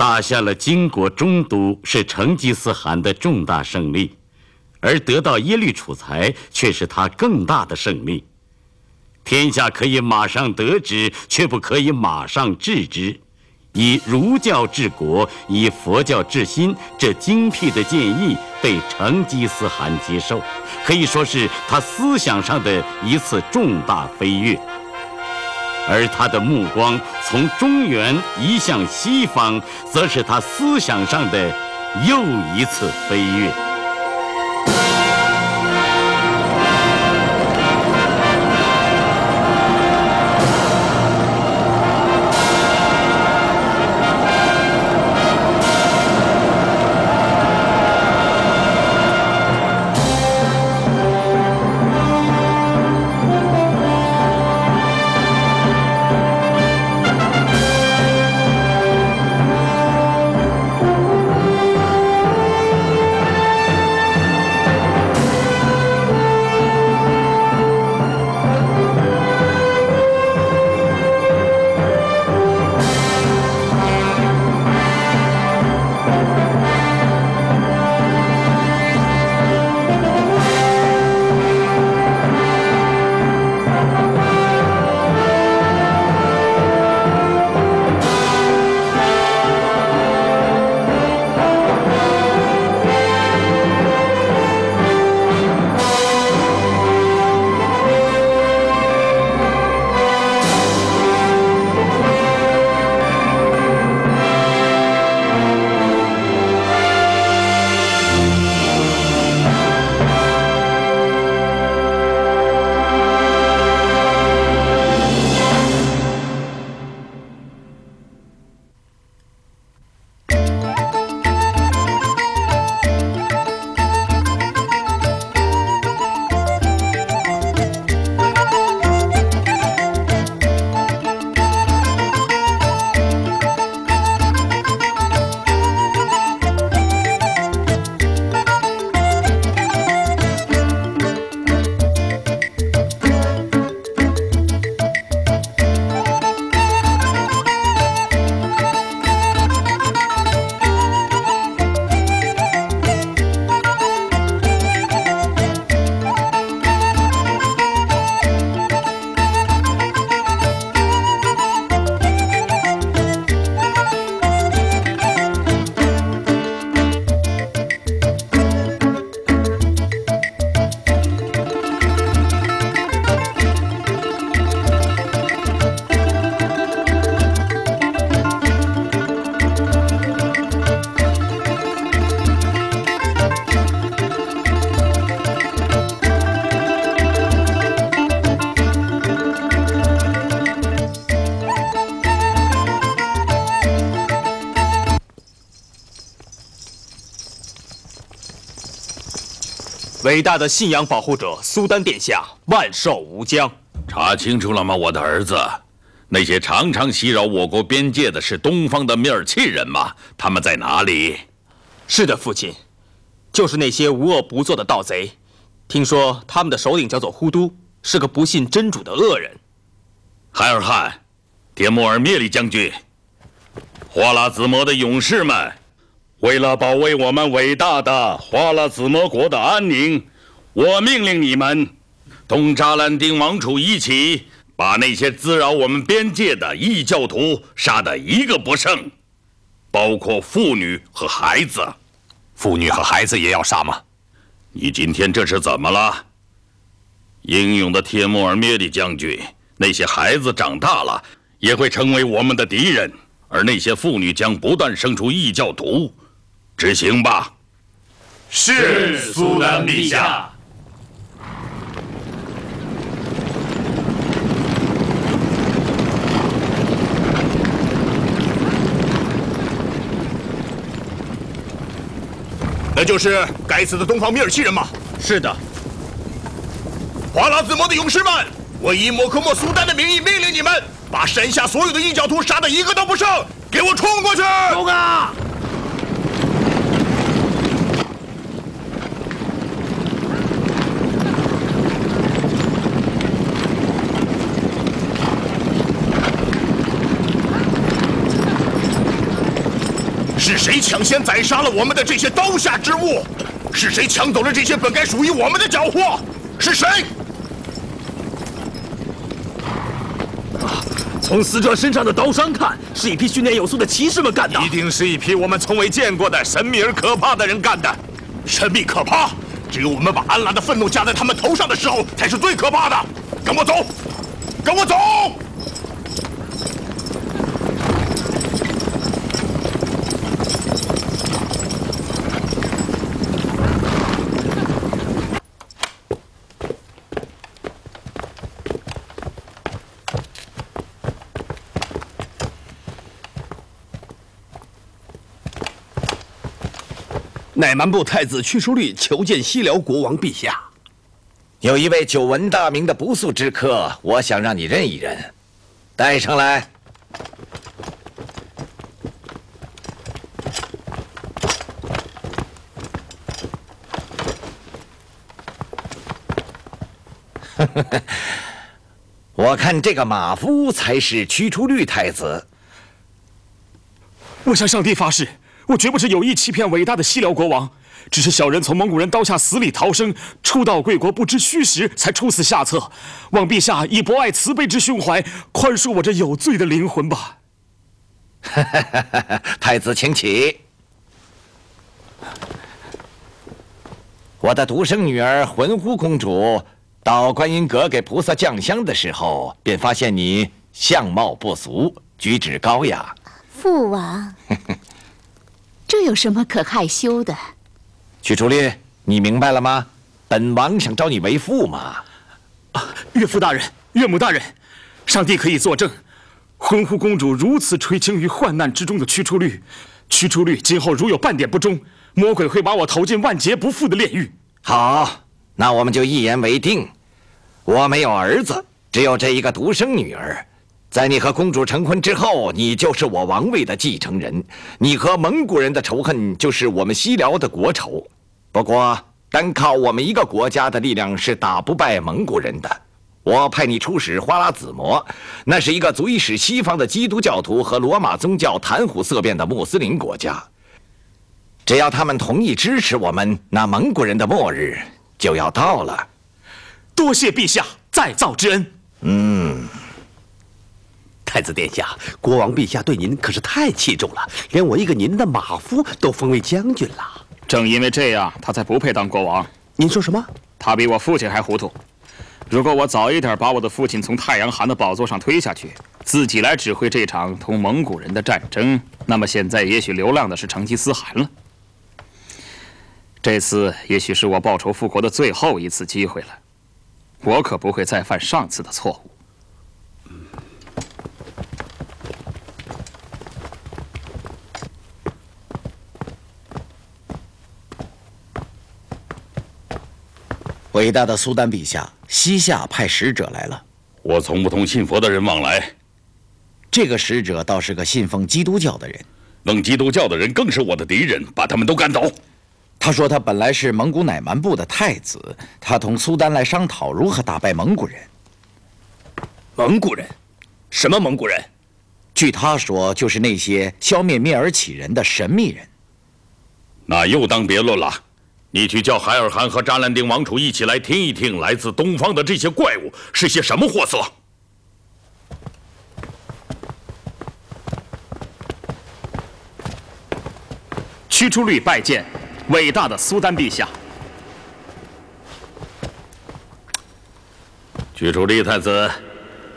打下了金国中都，是成吉思汗的重大胜利，而得到耶律楚材却是他更大的胜利。天下可以马上得之，却不可以马上治之。以儒教治国，以佛教治心，这精辟的建议被成吉思汗接受，可以说是他思想上的一次重大飞跃。而他的目光从中原移向西方，则是他思想上的又一次飞跃。伟大的信仰保护者苏丹殿下万寿无疆。查清楚了吗，我的儿子？那些常常袭扰我国边界的是东方的米尔契人吗？他们在哪里？是的，父亲，就是那些无恶不作的盗贼。听说他们的首领叫做呼都，是个不信真主的恶人。海尔汗，帖木儿灭利将军，花剌子模的勇士们，为了保卫我们伟大的花剌子模国的安宁，我命令你们同扎兰丁王储一起，把那些滋扰我们边界的异教徒杀得一个不剩，包括妇女和孩子。妇女和孩子也要杀吗？你今天这是怎么了？英勇的帖木儿灭利将军，那些孩子长大了也会成为我们的敌人，而那些妇女将不断生出异教徒。执行吧。是，苏丹陛下。那就是该死的东方米尔契人吗？是的。花剌子模的勇士们，我以莫克莫苏丹的名义命令你们，把山下所有的异教徒杀得一个都不剩，给我冲过去！冲啊！是谁抢先宰杀了我们的这些刀下之物？是谁抢走了这些本该属于我们的缴获？是谁？从死者身上的刀伤看，是一批训练有素的骑士们干的。一定是一批我们从未见过的神秘而可怕的人干的。神秘可怕，只有我们把安拉的愤怒加在他们头上的时候，才是最可怕的。跟我走，跟我走！乃蛮部太子屈舒律求见西辽国王陛下。有一位久闻大名的不速之客，我想让你认一认，带上来。我看这个马夫才是屈舒律太子。我向上帝发誓，我绝不是有意欺骗伟大的西辽国王，只是小人从蒙古人刀下死里逃生，初到贵国不知虚实，才出此下策。望陛下以博爱慈悲之胸怀，宽恕我这有罪的灵魂吧。太子请起。我的独生女儿浑乎公主到观音阁给菩萨降香的时候，便发现你相貌不俗，举止高雅。父王，这有什么可害羞的？屈舒律，你明白了吗？本王想招你为父嘛。岳父大人，岳母大人，上帝可以作证，浑乎公主如此垂青于患难之中的屈舒律，屈舒律今后如有半点不忠，魔鬼会把我投进万劫不复的炼狱。好，那我们就一言为定。我没有儿子，只有这一个独生女儿。在你和公主成婚之后，你就是我王位的继承人。你和蒙古人的仇恨，就是我们西辽的国仇。不过，单靠我们一个国家的力量是打不败蒙古人的。我派你出使花剌子模，那是一个足以使西方的基督教徒和罗马宗教谈虎色变的穆斯林国家。只要他们同意支持我们，那蒙古人的末日就要到了。多谢陛下再造之恩。太子殿下，国王陛下对您可是太器重了，连我一个您的马夫都封为将军了。正因为这样，他才不配当国王。您说什么？他比我父亲还糊涂。如果我早一点把我的父亲从太阳寒的宝座上推下去，自己来指挥这场同蒙古人的战争，那么现在也许流浪的是成吉思汗了。这次也许是我报仇复国的最后一次机会了，我可不会再犯上次的错误。伟大的苏丹陛下，西夏派使者来了。我从不同信佛的人往来。这个使者倒是个信奉基督教的人。弄基督教的人更是我的敌人，把他们都赶走。他说他本来是蒙古乃蛮部的太子，他同苏丹来商讨如何打败蒙古人。蒙古人？什么蒙古人？据他说，就是那些消灭蔑尔乞人的神秘人。那又当别论了。你去叫海尔汗和扎兰丁王储一起来听一听，来自东方的这些怪物是些什么货色。屈舒律拜见伟大的苏丹陛下。屈舒律太子，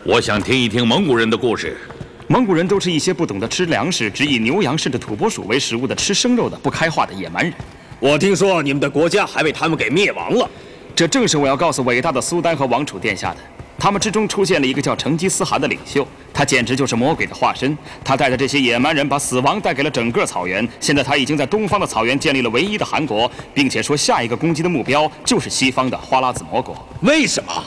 我想听一听蒙古人的故事。蒙古人都是一些不懂得吃粮食，只以牛羊甚至土拨鼠为食物的吃生肉的不开化的野蛮人。我听说你们的国家还被他们给灭亡了。这正是我要告诉伟大的苏丹和王储殿下的。他们之中出现了一个叫成吉思汗的领袖，他简直就是魔鬼的化身。他带着这些野蛮人，把死亡带给了整个草原。现在他已经在东方的草原建立了唯一的汗国，并且说下一个攻击的目标就是西方的花剌子模国。为什么？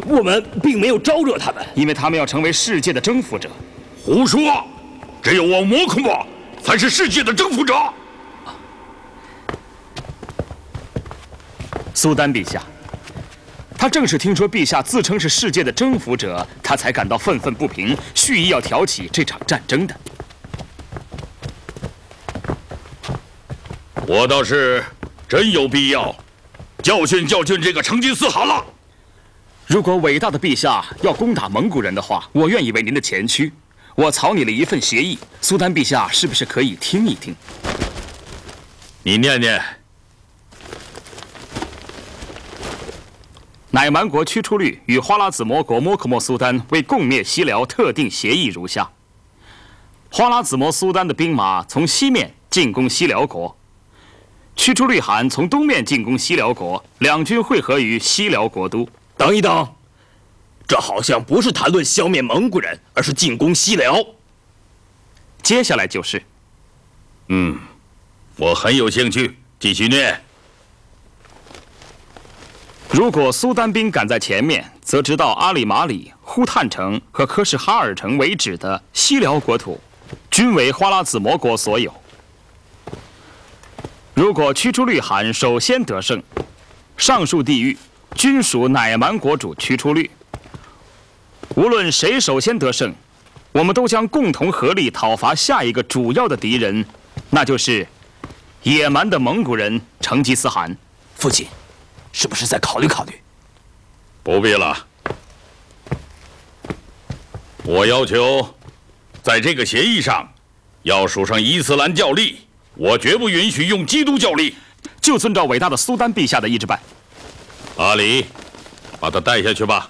我们并没有招惹他们，因为他们要成为世界的征服者。胡说！只有我摩诃末才是世界的征服者。苏丹陛下，他正是听说陛下自称是世界的征服者，他才感到愤愤不平，蓄意要挑起这场战争的。我倒是真有必要教训教训这个成吉思汗了。如果伟大的陛下要攻打蒙古人的话，我愿意为您的前驱。我草拟了一份协议，苏丹陛下是不是可以听一听？你念念。乃蛮国屈出律与花剌子模国摩诃末苏丹为共灭西辽特定协议如下：花剌子模苏丹的兵马从西面进攻西辽国，屈出律汗从东面进攻西辽国，两军会合于西辽国都。等一等，这好像不是谈论消灭蒙古人，而是进攻西辽。接下来就是，我很有兴趣，继续念。如果苏丹兵赶在前面，则直到阿里马里、呼探城和科什哈尔城为止的西辽国土，均为花剌子模国所有。如果屈出律汗首先得胜，上述地域均属乃蛮国主屈出律。无论谁首先得胜，我们都将共同合力讨伐下一个主要的敌人，那就是野蛮的蒙古人成吉思汗。父亲，是不是再考虑考虑？不必了。我要求，在这个协议上，要署上伊斯兰教历，我绝不允许用基督教历。就遵照伟大的苏丹陛下的意志办。阿里，把他带下去吧。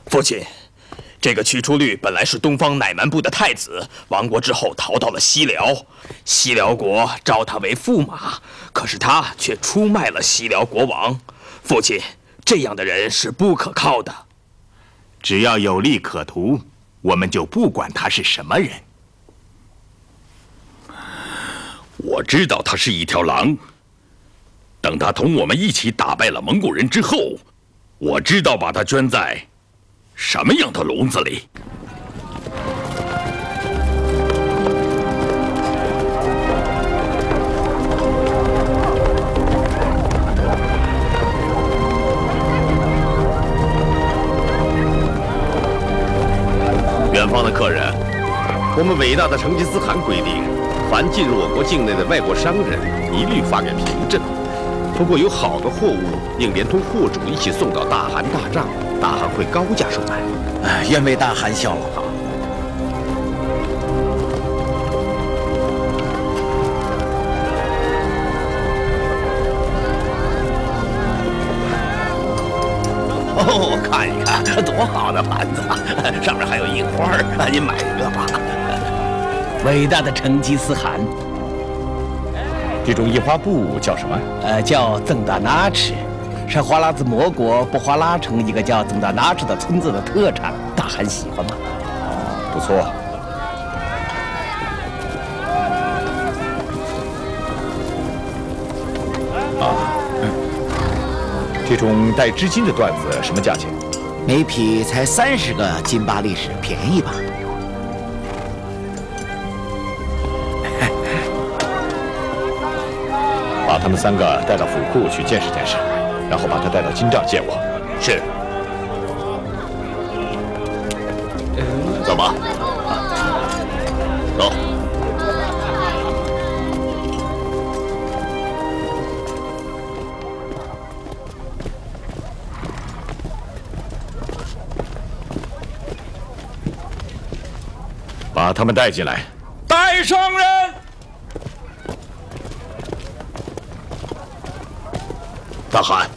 父亲，这个屈出律本来是东方乃蛮部的太子，亡国之后逃到了西辽，西辽国招他为驸马，可是他却出卖了西辽国王。父亲，这样的人是不可靠的。只要有利可图，我们就不管他是什么人。我知道他是一条狼。等他同我们一起打败了蒙古人之后，我知道把他圈在什么样的笼子里。远方的客人，我们伟大的成吉思汗规定，凡进入我国境内的外国商人，一律发给凭证。不过有好的货物，应连同货主一起送到大汗大帐，大汗会高价售卖。愿为大汗效劳。哦，看一看，多好的盘子，上面还有印花儿，您买一个吧。伟大的成吉思汗，这种印花布叫什么？叫曾达纳赤，是花剌子模国布花拉城一个叫曾达纳赤的村子的特产。大汗喜欢吗？不错。这种带织金的缎子什么价钱？每匹才30个金巴利什，便宜吧？把他们3个带到府库去见识见识，然后把他带到金帐见我。是。走吧。走。把他们带进来。带上人。大汗，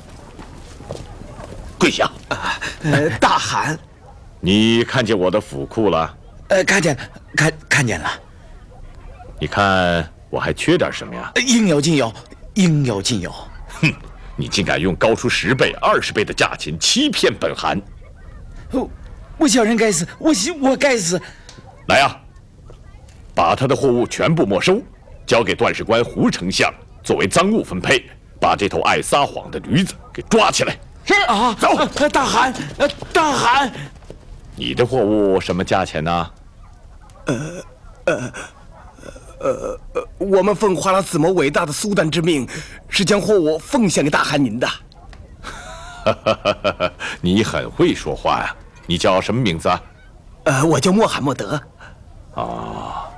跪下。大汗，你看见我的府库了？看见了。你看我还缺点什么呀？应有尽有，应有尽有。哼，你竟敢用高出10倍、20倍的价钱欺骗本汗！我小人该死，我该死！来呀，把他的货物全部没收，交给段事官胡丞相作为赃物分配。把这头爱撒谎的驴子给抓起来！是啊，走！大汗，大汗，你的货物什么价钱呢我们奉花剌子模伟大的苏丹之命，是将货物奉献给大汗您的。你很会说话呀！你叫什么名字啊？我叫穆罕默德。啊，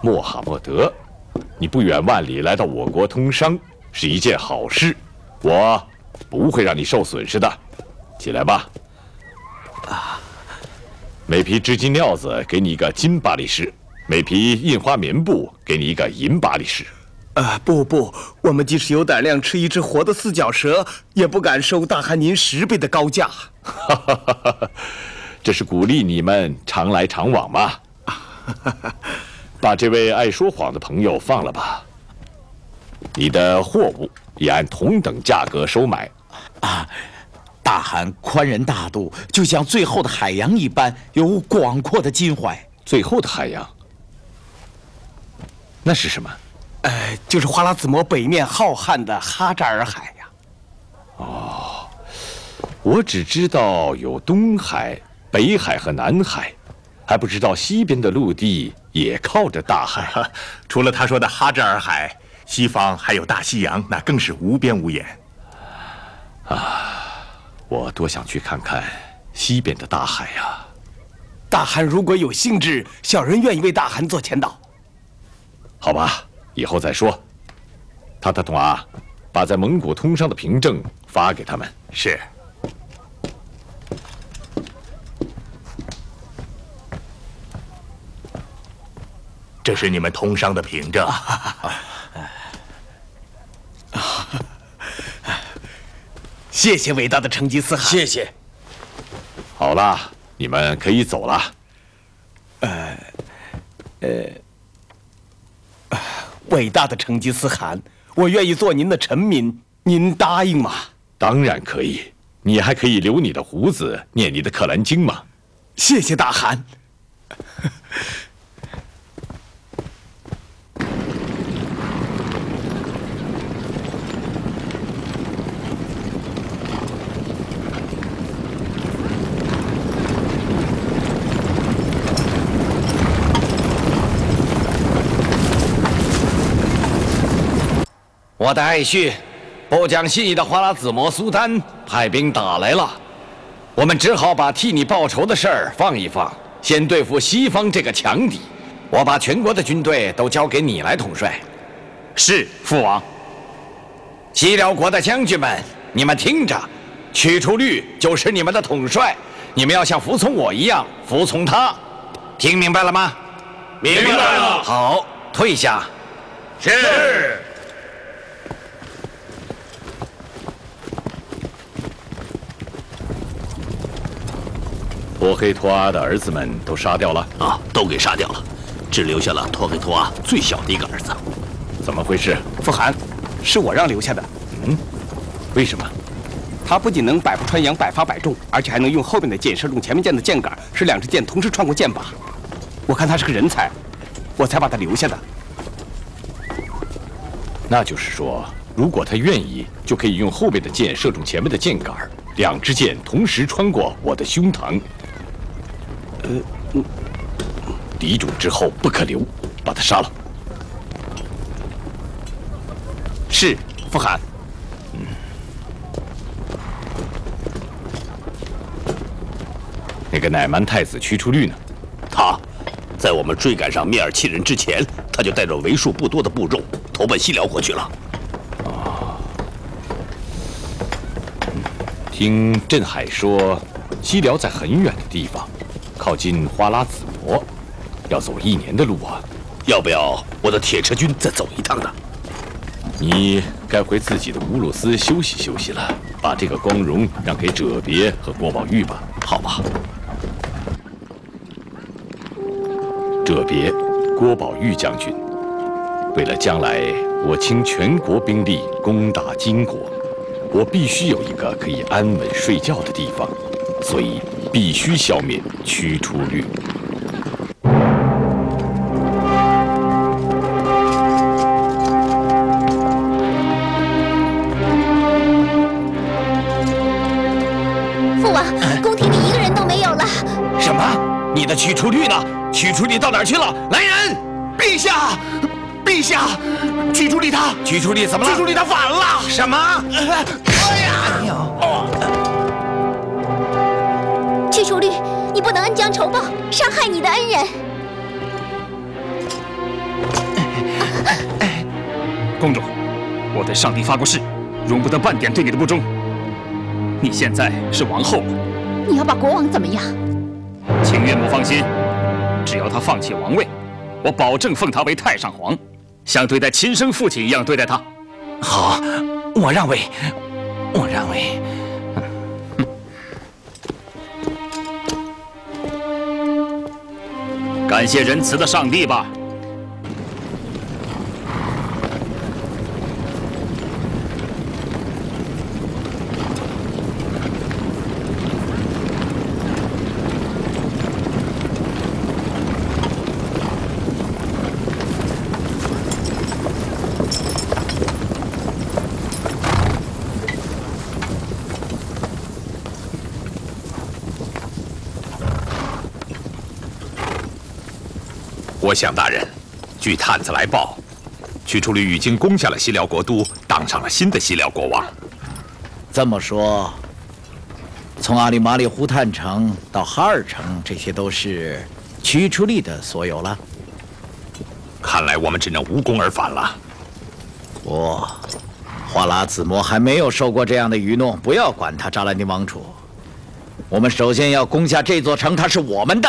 穆罕默德，你不远万里来到我国通商，是一件好事，我不会让你受损失的。起来吧。啊，每匹织金料子给你一个金巴力士，每匹印花棉布给你一个银巴力士。不，我们即使有胆量吃一只活的四脚蛇，也不敢收大汗您10倍的高价。这是鼓励你们常来常往嘛。把这位爱说谎的朋友放了吧。你的货物也按同等价格收买。大汗宽仁大度，就像最后的海洋一般，有广阔的襟怀。最后的海洋，那是什么？就是花剌子模北面浩瀚的哈扎尔海呀。哦，我只知道有东海、北海和南海，还不知道西边的陆地也靠着大海。除了他说的哈扎尔海，西方还有大西洋，那更是无边无沿。我多想去看看西边的大海呀！大汗如果有兴致，小人愿意为大汗做前导。好吧，以后再说。塔塔统啊，把在蒙古通商的凭证发给他们。是。这是你们通商的凭证。谢谢伟大的成吉思汗。谢谢。好了，你们可以走了。伟大的成吉思汗，我愿意做您的臣民，您答应吗？当然可以。你还可以留你的胡子，念你的可兰经吗？谢谢大汗。我的爱婿，不讲信义的花剌子模苏丹派兵打来了，我们只好把替你报仇的事儿放一放，先对付西方这个强敌。我把全国的军队都交给你来统帅。是，父王。西辽国的将军们，你们听着，屈出律就是你们的统帅，你们要像服从我一样服从他，听明白了吗？明白了。好，退下。是。托黑托阿的儿子们都杀掉了都给杀掉了，只留下了托黑托阿最小的一个儿子。怎么回事？父汗，是我让留下的。为什么？他不仅能百步穿杨，百发百中，而且还能用后面的箭射中前面箭的箭杆，使2支箭同时穿过箭靶。我看他是个人才，我才把他留下的。那就是说，如果他愿意，就可以用后面的箭射中前面的箭杆，2支箭同时穿过我的胸膛。敌主之后不可留，把他杀了。是，父汗。那个乃蛮太子屈出律呢？他，在我们追赶上蔑尔契人之前，他就带着为数不多的部众投奔西辽国去了。听镇海说，西辽在很远的地方，靠近花剌子模，要走1年的路啊！要不要我的铁车军再走一趟呢？你该回自己的乌鲁斯休息休息了，把这个光荣让给哲别和郭宝玉吧。好吧。哲别，郭宝玉将军，为了将来我倾全国兵力攻打金国，我必须有一个可以安稳睡觉的地方，所以必须消灭屈出律。父王，宫廷里一个人都没有了。什么？你的屈出律呢？屈处理到哪儿去了？来人！陛下，陛下，屈处理他，屈处理怎么了？屈处理他反了！什么？哎呀！屈处理，你不能恩将仇报，伤害你的恩人。公主，我对上帝发过誓，容不得半点对你的不忠。你现在是王后了，你要把国王怎么样？请岳母放心，只要他放弃王位，我保证封他为太上皇，像对待亲生父亲一样对待他。好，我让位，我让位。感谢仁慈的上帝吧。我想大人，据探子来报，屈处理已经攻下了西辽国都，当上了新的西辽国王。这么说，从阿里马里湖探城到哈尔城，这些都是屈处理的所有了。看来我们只能无功而返了。花剌子模还没有受过这样的愚弄，不要管他扎兰丁王储。我们首先要攻下这座城，它是我们的。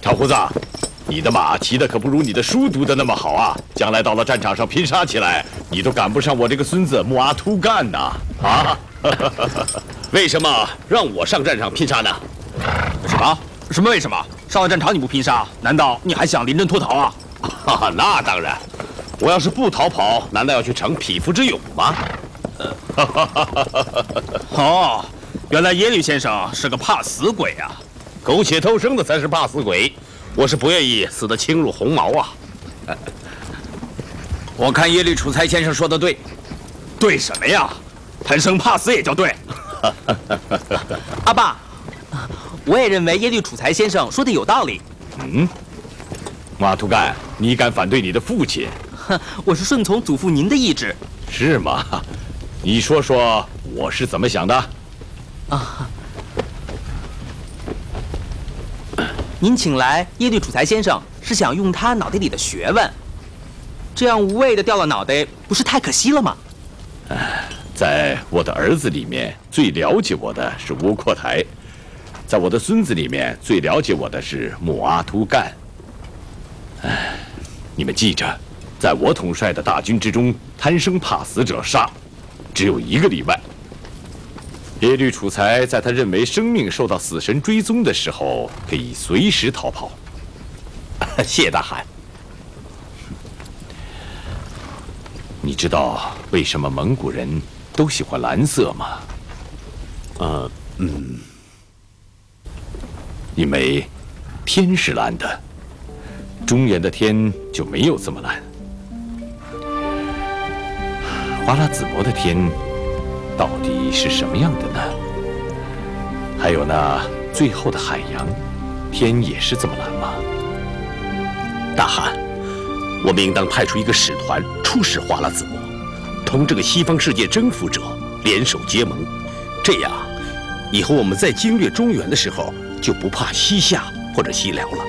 长胡子，你的马骑的可不如你的书读的那么好啊！将来到了战场上拼杀起来，你都赶不上我这个孙子木阿图干呐！啊！为什么让我上战场拼杀呢？什么为什么？上了战场你不拼杀，难道你还想临阵脱逃啊？那当然，我要是不逃跑，难道要去逞匹夫之勇吗？哦，原来耶律先生是个怕死鬼啊！苟且偷生的才是怕死鬼，我是不愿意死得轻如鸿毛啊！我看耶律楚材先生说的对，对什么呀？贪生怕死也叫对。阿爸，我也认为耶律楚材先生说的有道理。马图干，你敢反对你的父亲？我是顺从祖父您的意志。是吗？你说说我是怎么想的？您请来耶律楚材先生是想用他脑袋里的学问，这样无谓的掉了脑袋，不是太可惜了吗？在我的儿子里面，最了解我的是窝阔台；在我的孙子里面，最了解我的是木阿图干。你们记着，在我统帅的大军之中，贪生怕死者杀，只有一个例外。耶律楚材在他认为生命受到死神追踪的时候，可以随时逃跑。谢大汗。你知道为什么蒙古人都喜欢蓝色吗？因为天是蓝的，中原的天就没有这么蓝。花剌子模的天到底是什么样的呢？还有那最后的海洋，天也是这么蓝吗？大汗，我们应当派出一个使团出使花剌子模，同这个西方世界征服者联手结盟，这样以后我们在经略中原的时候就不怕西夏或者西辽了。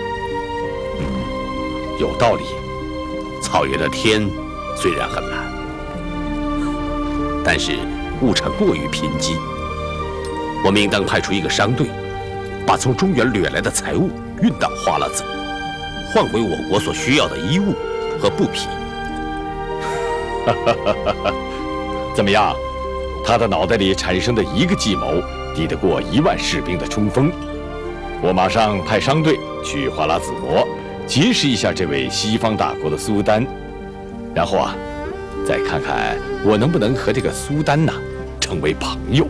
有道理。草原的天虽然很蓝，但是物产过于贫瘠，我们应当派出一个商队，把从中原掠来的财物运到花剌子模，换回我国所需要的衣物和布匹。怎么样？他的脑袋里产生的一个计谋，抵得过1万士兵的冲锋。我马上派商队去花剌子模，结识一下这位西方大国的苏丹，然后再看看我能不能和这个苏丹成为朋友。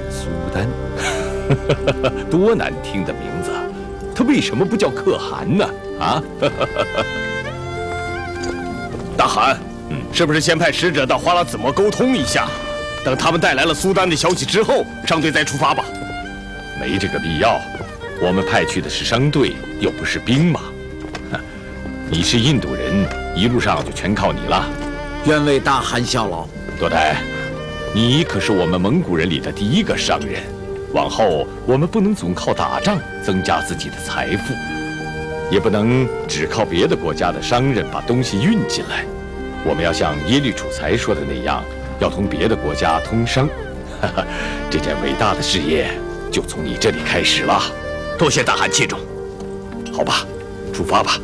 苏丹，多难听的名字！他为什么不叫可汗呢？大汗，是不是先派使者到花剌子模沟通一下，等他们带来了苏丹的消息之后，商队再出发吧？没这个必要，我们派去的是商队，又不是兵马。你是印度人，一路上就全靠你了。愿为大汗效劳。多代，你可是我们蒙古人里的第一个商人，往后我们不能总靠打仗增加自己的财富，也不能只靠别的国家的商人把东西运进来。我们要像耶律楚材说的那样，要同别的国家通商。这件伟大的事业就从你这里开始了。多谢大汗器重。好吧，出发吧。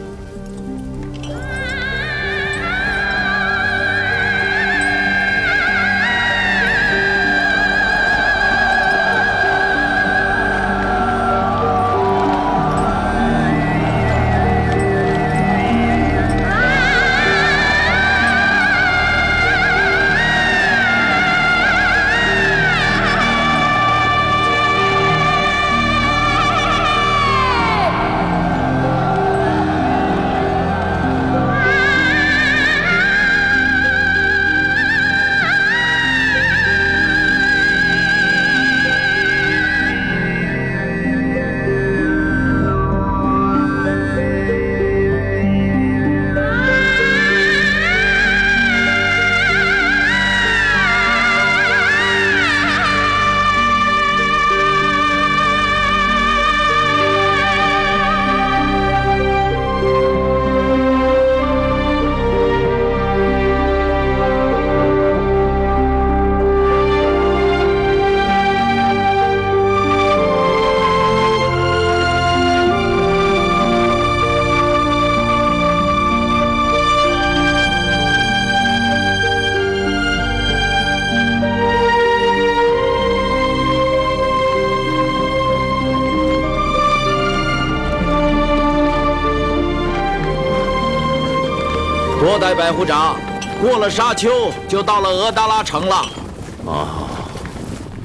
多代百户长，过了沙丘就到了额达拉城了。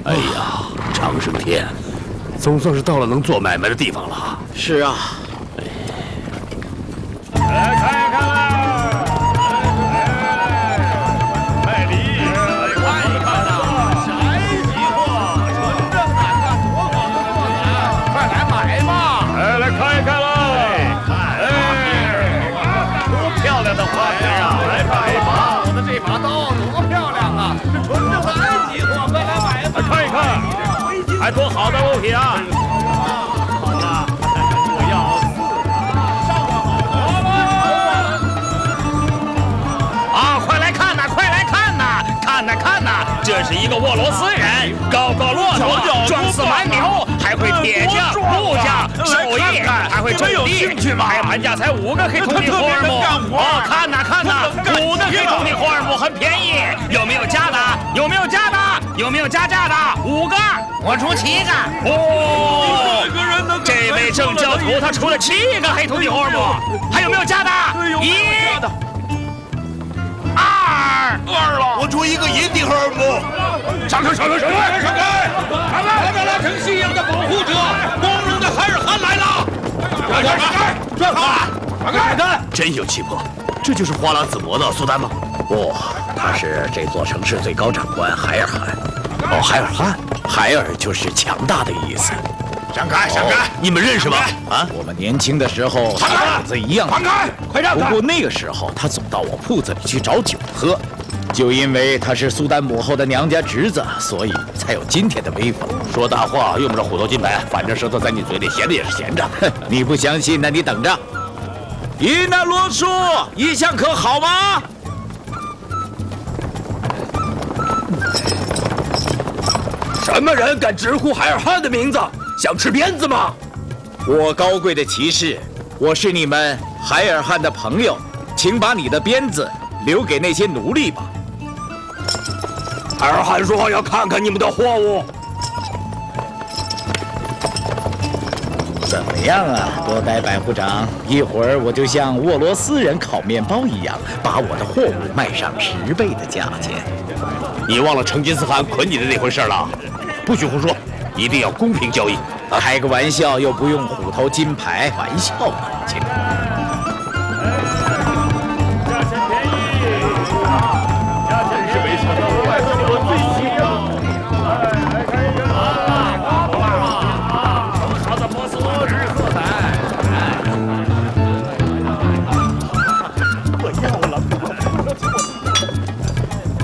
哎呀，长生天，总算是到了能做买卖的地方了。是啊。来看一看啦！卖梨，看一看呐，啥急货？纯正的，多好的货呢！快来买嘛！来看一看啦！多漂亮的花瓶啊！来买吧！我的这把刀多漂亮啊！是纯正的埃及货，快来买吧！看一看，还多好的物品啊！是一个俄罗斯人，高高骆驼，壮士蛮牛，还会铁匠、木匠、手艺，还会种地。开盘价才5个黑土地霍尔姆。哦，看呐看呐，5个黑土地霍尔姆很便宜。有没有加的？有没有加的？有没有加价的？5个，我出7个。哦，这位正教徒他出了7个黑土地霍尔姆，还有没有加的？1、2了，我出1个银地霍尔姆。闪开！闪开！闪开！闪开！我们拉成信仰的保护者，光荣的海尔汗来了！闪开！闪开！转开！闪开！真有气魄，这就是花剌子模的苏丹吗？不，他是这座城市最高长官海尔汗。哦，海尔汗，海尔就是强大的意思。闪开！闪开！你们认识吗？啊，我们年轻的时候他胆子一样。闪开！快让开！不过那个时候他总到我铺子里去找酒喝。就因为他是苏丹母后的娘家侄子，所以才有今天的威风。说大话用不着虎头金牌，反正舌头在你嘴里，闲着也是闲着。你不相信？那你等着。伊那罗叔，一向可好吗？什么人敢直呼海尔汗的名字？想吃鞭子吗？我高贵的骑士，我是你们海尔汗的朋友，请把你的鞭子留给那些奴隶吧。海尔汗说要看看你们的货物。怎么样啊，多代百夫长？一会儿我就像俄罗斯人烤面包一样，把我的货物卖上10倍的价钱。你忘了成吉思汗捆你的那回事了？不许胡说，一定要公平交易。开个玩笑，又不用虎头金牌，玩笑嘛，亲。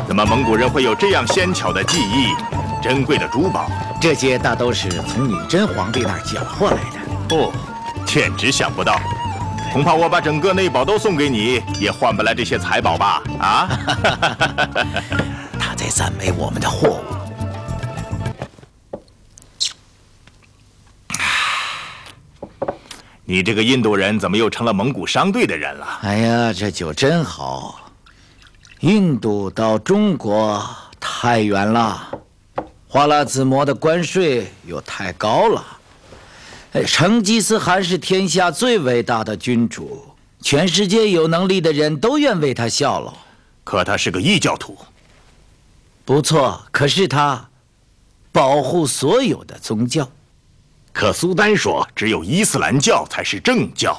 怎么蒙古人会有这样纤巧的技艺？珍贵的珠宝，这些大都是从女真皇帝那儿缴获来的。哦，简直想不到，恐怕我把整个内堡都送给你，也换不来这些财宝吧？啊！他在赞美我们的货物。你这个印度人怎么又成了蒙古商队的人了？哎呀，这酒真好。印度到中国太远了。花剌子模的关税又太高了。成吉思汗是天下最伟大的君主，全世界有能力的人都愿为他效劳。可他是个异教徒。不错，可是他保护所有的宗教。可苏丹说，只有伊斯兰教才是正教，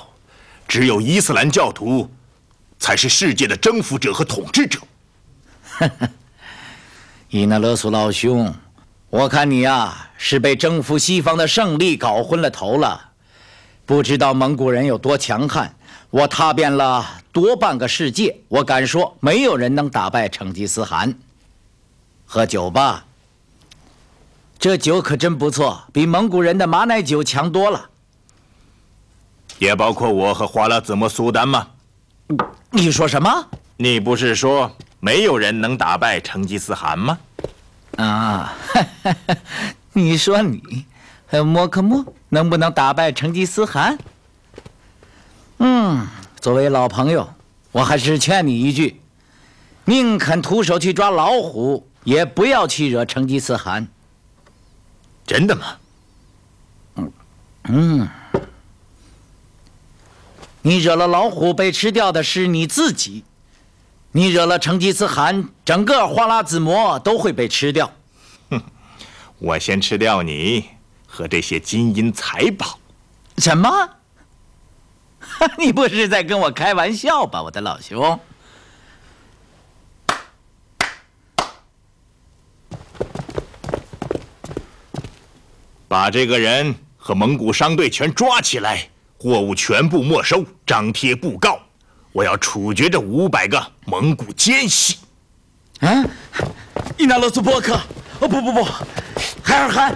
只有伊斯兰教徒才是世界的征服者和统治者。伊那勒苏老兄，我看你呀，是被征服西方的胜利搞昏了头了。不知道蒙古人有多强悍，我踏遍了多半个世界，我敢说没有人能打败成吉思汗。喝酒吧，这酒可真不错，比蒙古人的马奶酒强多了。也包括我和花剌子模苏丹吗？你说什么？你不是说没有人能打败成吉思汗吗？啊，你说你，莫克莫能不能打败成吉思汗？作为老朋友，我还是劝你一句：宁肯徒手去抓老虎，也不要去惹成吉思汗。真的吗？你惹了老虎被吃掉的是你自己，你惹了成吉思汗，整个花剌子模都会被吃掉。我先吃掉你和这些金银财宝。什么？你不是在跟我开玩笑吧，我的老兄？把这个人和蒙古商队全抓起来，货物全部没收，张贴布告。我要处决这500个蒙古奸细。伊那勒苏波克，不，海尔汗，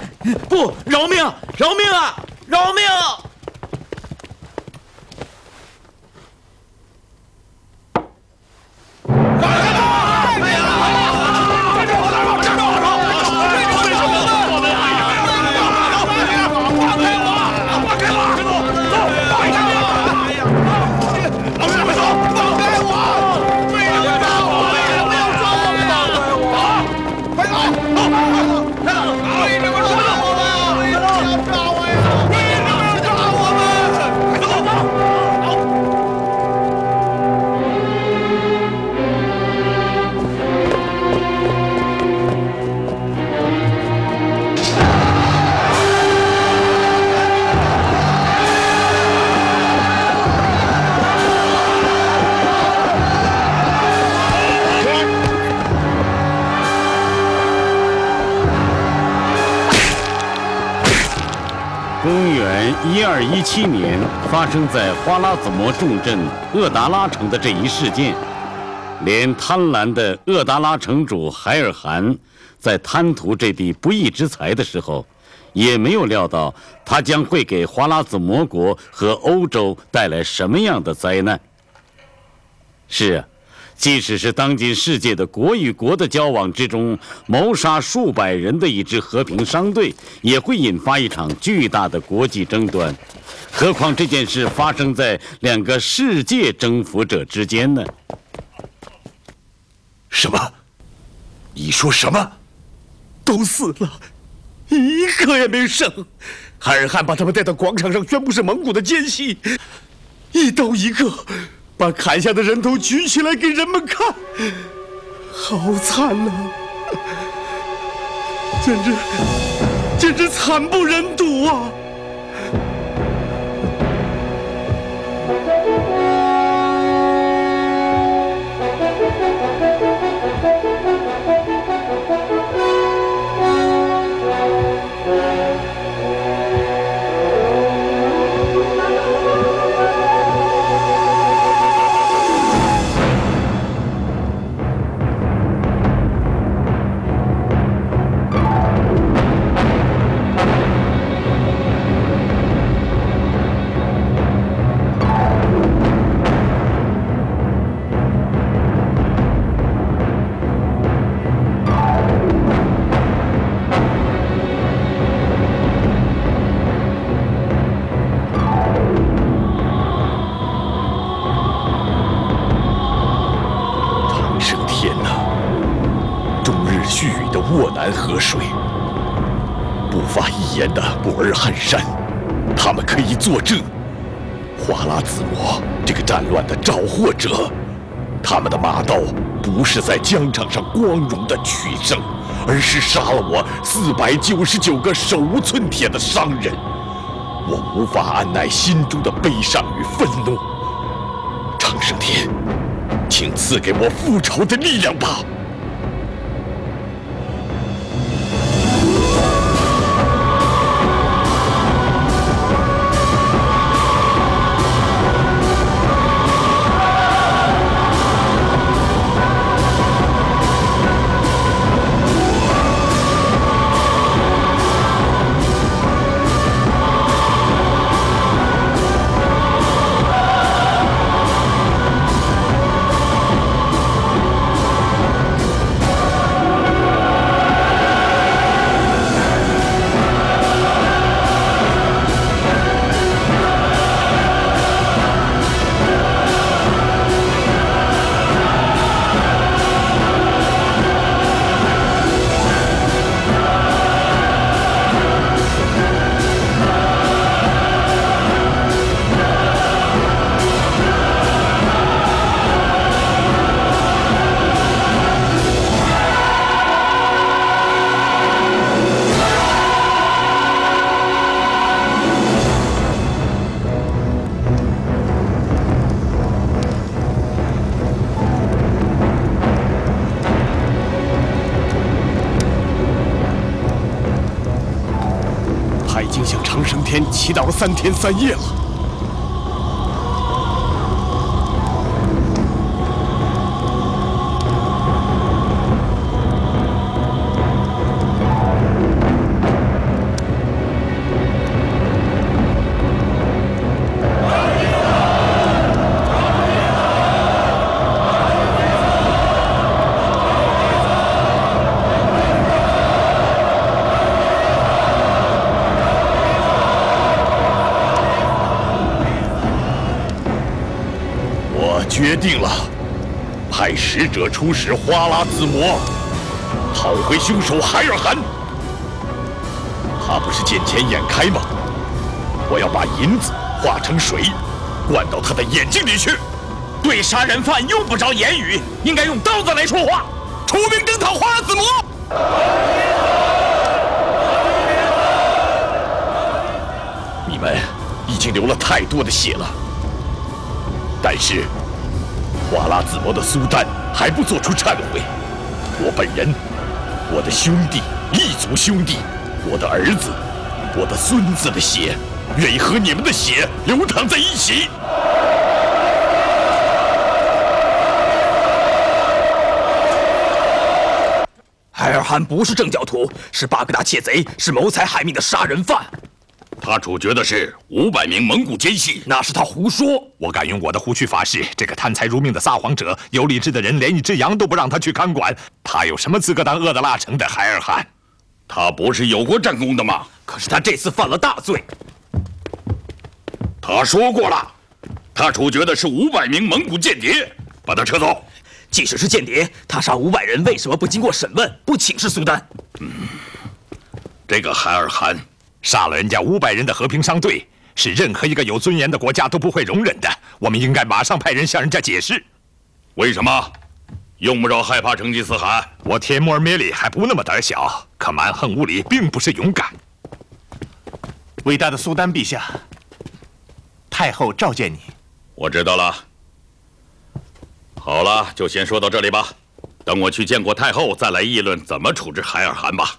不，饶命，饶命啊，饶命！ 1217年发生在花剌子模重镇厄达拉城的这一事件，连贪婪的厄达拉城主海尔汗在贪图这笔不义之财的时候，也没有料到他将会给花剌子模国和欧洲带来什么样的灾难。是啊，即使是当今世界的国与国的交往之中，谋杀数百人的一支和平商队，也会引发一场巨大的国际争端。何况这件事发生在两个世界征服者之间呢？什么？你说什么？都死了，一个也没剩。海尔汗把他们带到广场上，宣布是蒙古的奸细，一刀一个，把砍下的人头举起来给人们看，好惨呐！简直惨不忍睹啊！沃南河水，不发一言的博尔罕山，他们可以作证。花剌子模这个战乱的肇祸者，他们的马刀不是在疆场上光荣的取胜，而是杀了我499个手无寸铁的商人。我无法按耐心中的悲伤与愤怒。长生天，请赐给我复仇的力量吧。祈祷了3天3夜了。决定了，派使者出使花剌子模，讨回凶手海尔汗。他不是见钱眼开吗？我要把银子化成水，灌到他的眼睛里去。对杀人犯用不着言语，应该用刀子来说话。出兵征讨花剌子模。你们已经流了太多的血了，但是花剌子模的苏丹还不做出忏悔。我本人，我的兄弟，异族兄弟，我的儿子，我的孙子的血，愿意和你们的血流淌在一起。海尔汗不是正教徒，是巴格达窃贼，是谋财害命的杀人犯。他处决的是500名蒙古奸细，那是他胡说。我敢用我的胡须发誓，这个贪财如命的撒谎者，有理智的人连一只羊都不让他去看管，他有什么资格当鄂德拉城的海尔汗？他不是有过战功的吗？可是他这次犯了大罪。他说过了，他处决的是500名蒙古间谍，把他撤走。即使是间谍，他杀500人，为什么不经过审问，不请示苏丹？这个海尔汗杀了人家500人的和平商队，是任何一个有尊严的国家都不会容忍的。我们应该马上派人向人家解释。为什么？用不着害怕成吉思汗。我帖木儿咩里还不那么胆小，可蛮横无理并不是勇敢。伟大的苏丹陛下，太后召见你。我知道了。好了，就先说到这里吧。等我去见过太后，再来议论怎么处置海尔汗吧。